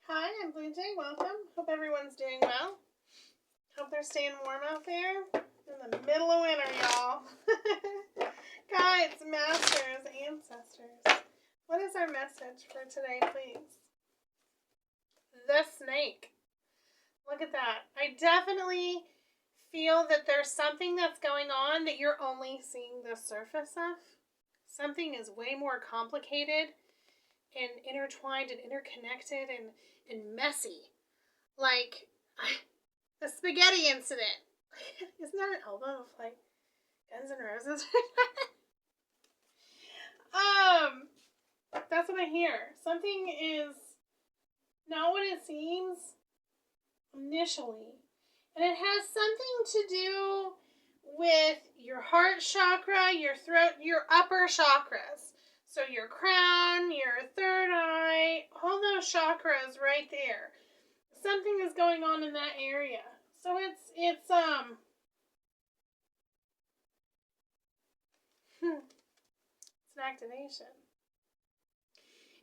Hi, I'm Blue Jay. Welcome. Hope everyone's doing well. Hope they're staying warm out there in the middle of winter, y'all. Guides, masters, ancestors. What is our message for today, please? The snake. Look at that. I definitely feel that there's something that's going on that you're only seeing the surface of. Something is way more complicated and intertwined and interconnected and messy. Like the spaghetti incident. Isn't that an album of like Guns N' Roses? That's what I hear. Something is not what it seems initially. And it has something to do with your heart chakra, your throat, your upper chakras. So your crown, your third eye, all those chakras right there. Something is going on in that area. So it's an activation.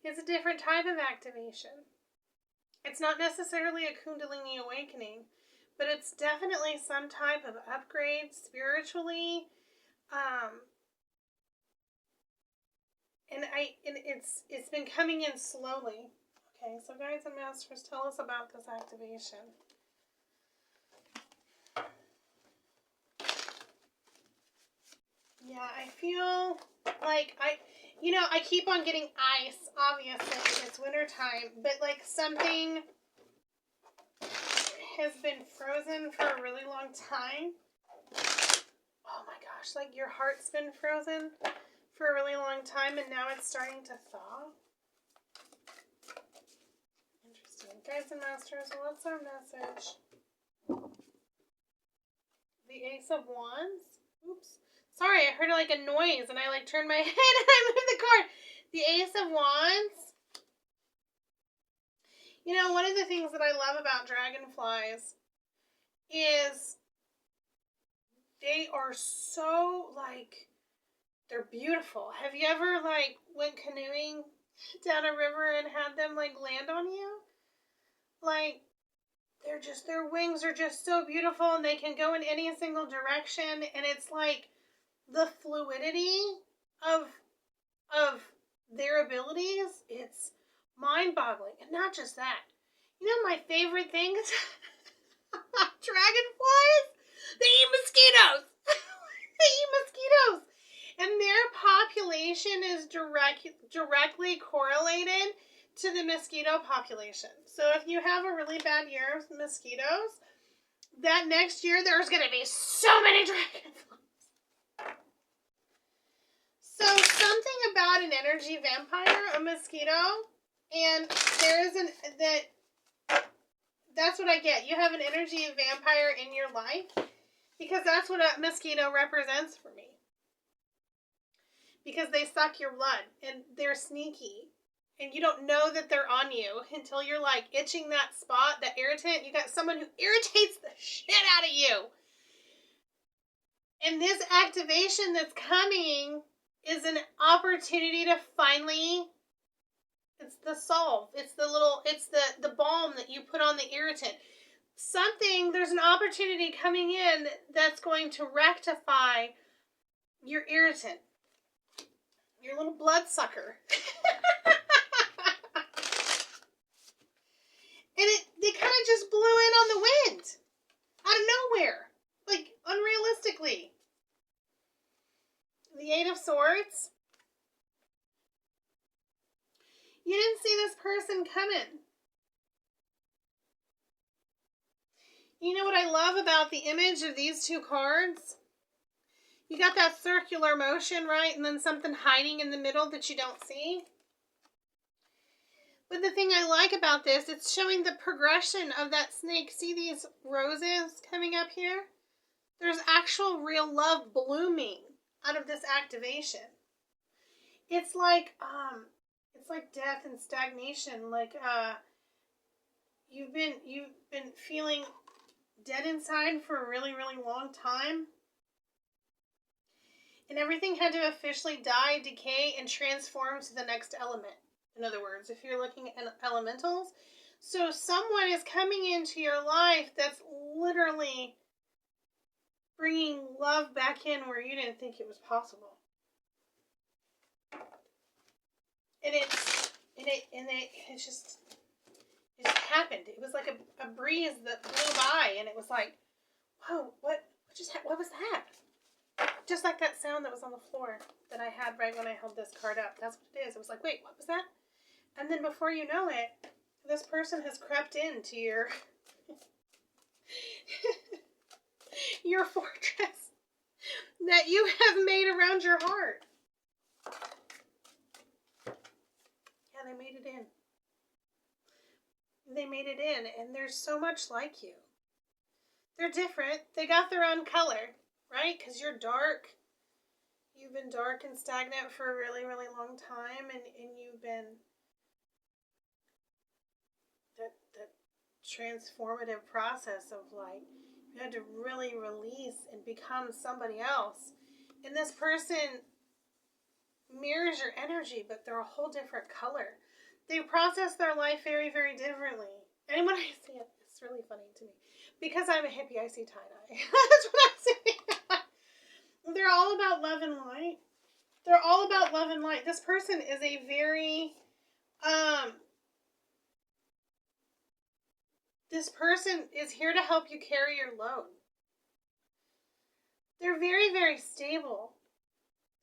It's a different type of activation. It's not necessarily a Kundalini awakening, but it's definitely some type of upgrade spiritually. And it's been coming in slowly. Okay, so guides and masters, tell us about this activation. Yeah, I feel like I keep on getting ice, obviously, it's winter time, but like something has been frozen for a really long time. Oh my gosh, like your heart's been frozen for a really long time and now it's starting to thaw. Interesting. Guides and masters, what's our message? The Ace of Wands? Oops. Sorry, I heard like a noise and I like turned my head and I moved the card. The Ace of Wands. You know, one of the things that I love about dragonflies is they are so like, they're beautiful. Have you ever like went canoeing down a river and had them like land on you? Like, their wings are just so beautiful and they can go in any single direction and it's like the fluidity of their abilities, it's mind-boggling. And not just that. You know my favorite things? Dragonflies? They eat mosquitoes. They eat mosquitoes. And their population is directly correlated to the mosquito population. So if you have a really bad year of mosquitoes, that next year there's going to be so many dragonflies. So something about an energy vampire, a mosquito, and that's what I get. You have an energy vampire in your life because that's what a mosquito represents for me. Because they suck your blood and they're sneaky. And you don't know that they're on you until you're like itching that spot, that irritant. You got someone who irritates the shit out of you. And this activation that's coming is an opportunity to finally, it's the solve. It's the balm that you put on the irritant. There's an opportunity coming in that's going to rectify your irritant. Your little bloodsucker. And they kind of just blew in on the wind. Out of nowhere. Like, unrealistically. The Eight of Swords. You didn't see this person coming. You know what I love about the image of these two cards? You got that circular motion, right? And then something hiding in the middle that you don't see. But the thing I like about this, it's showing the progression of that snake. See these roses coming up here? There's actual real love blooming out of this activation. It's like death and stagnation. Like you've been feeling dead inside for a really, really long time. And everything had to officially die, decay, and transform to the next element. In other words, if you're looking at elementals, So someone is coming into your life that's literally bringing love back in where you didn't think it was possible. And it just happened. It was like a breeze that blew by, and it was like, whoa, what was that? Just like that sound that was on the floor that I had right when I held this card up. That's what it is. It was like, wait, what was that? And then before you know it, this person has crept into your your fortress that you have made around your heart. Yeah, they made it in. They made it in, and they're so much like you. They're different. They got their own color, right? Because you're dark. You've been dark and stagnant for a really, really long time, and you've been that transformative process of like, you had to really release and become somebody else. And this person mirrors your energy, but they're a whole different color. They process their life very, very differently. And when I see it, it's really funny to me. Because I'm a hippie, I see tie-dye. That's what I see. They're all about love and light. They're all about love and light. This person is a very, this person is here to help you carry your load. They're very, very stable.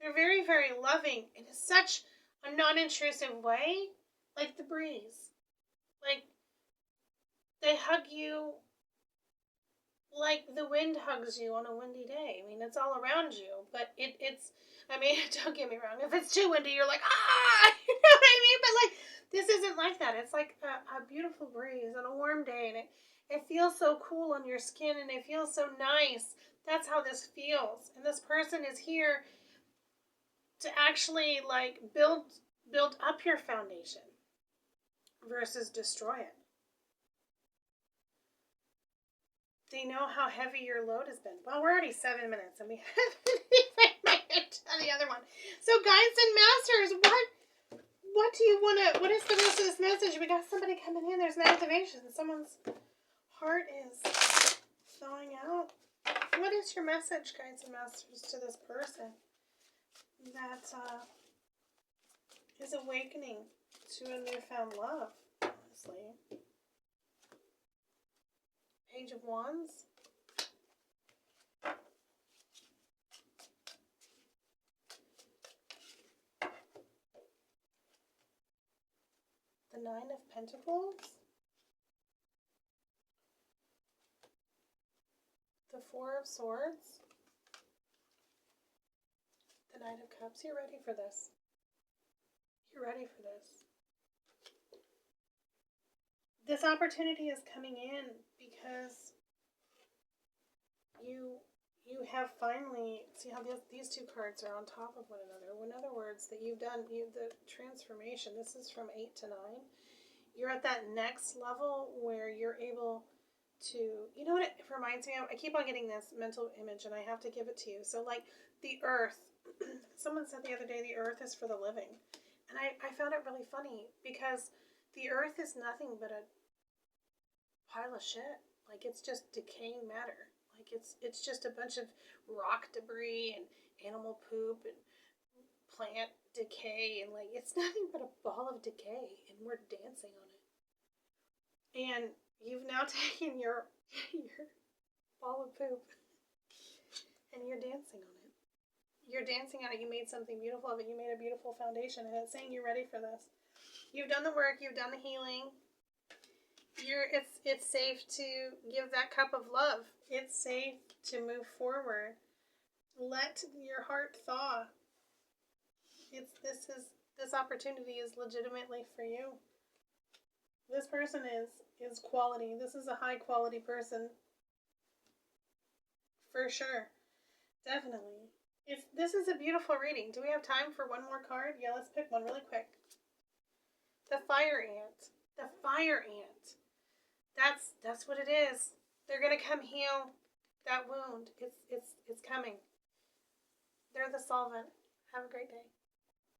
They're very, very loving in such a non-intrusive way, like the breeze. Like, they hug you like the wind hugs you on a windy day. I mean, it's all around you, but it's, I mean, don't get me wrong. If it's too windy, you're like, ah, you know what I mean? But like, this isn't like that. It's like a beautiful breeze on a warm day, and it feels so cool on your skin, and it feels so nice. That's how this feels. And this person is here to actually like build up your foundation versus destroy it. They know how heavy your load has been. Well, we're already 7 minutes and we haven't even made it to the other one. So guides and masters, what do you want to, what is the rest of this message? We got somebody coming in. There's an activation. Someone's heart is thawing out. What is your message, guides and masters, to this person that is awakening to a newfound love, honestly? Page of Wands. The Nine of Pentacles. The Four of Swords. The Knight of Cups. You're ready for this. You're ready for this. This opportunity is coming in because you have finally, see how these two cards are on top of one another. In other words, that you've done the transformation. This is from 8 to 9. You're at that next level where you're able to, you know what it reminds me of? I keep on getting this mental image and I have to give it to you. So like the earth, someone said the other day, the earth is for the living. And I found it really funny because the earth is nothing but a pile of shit. Like, it's just decaying matter. Like, it's just a bunch of rock debris and animal poop and plant decay, and like, it's nothing but a ball of decay, and we're dancing on it. And you've now taken your ball of poop and you're dancing on it. You're dancing on it. You made something beautiful of it. You made a beautiful foundation, and it's saying you're ready for this. You've done the work. You've done the healing. It's safe to give that cup of love. It's safe to move forward. Let your heart thaw. This opportunity is legitimately for you. This person is quality. This is a high quality person. For sure. Definitely. This is a beautiful reading. Do we have time for one more card? Yeah, let's pick one really quick. The Fire Ant. The Fire Ant. That's what it is. They're gonna come heal that wound. It's coming. They're the solvent. Have a great day.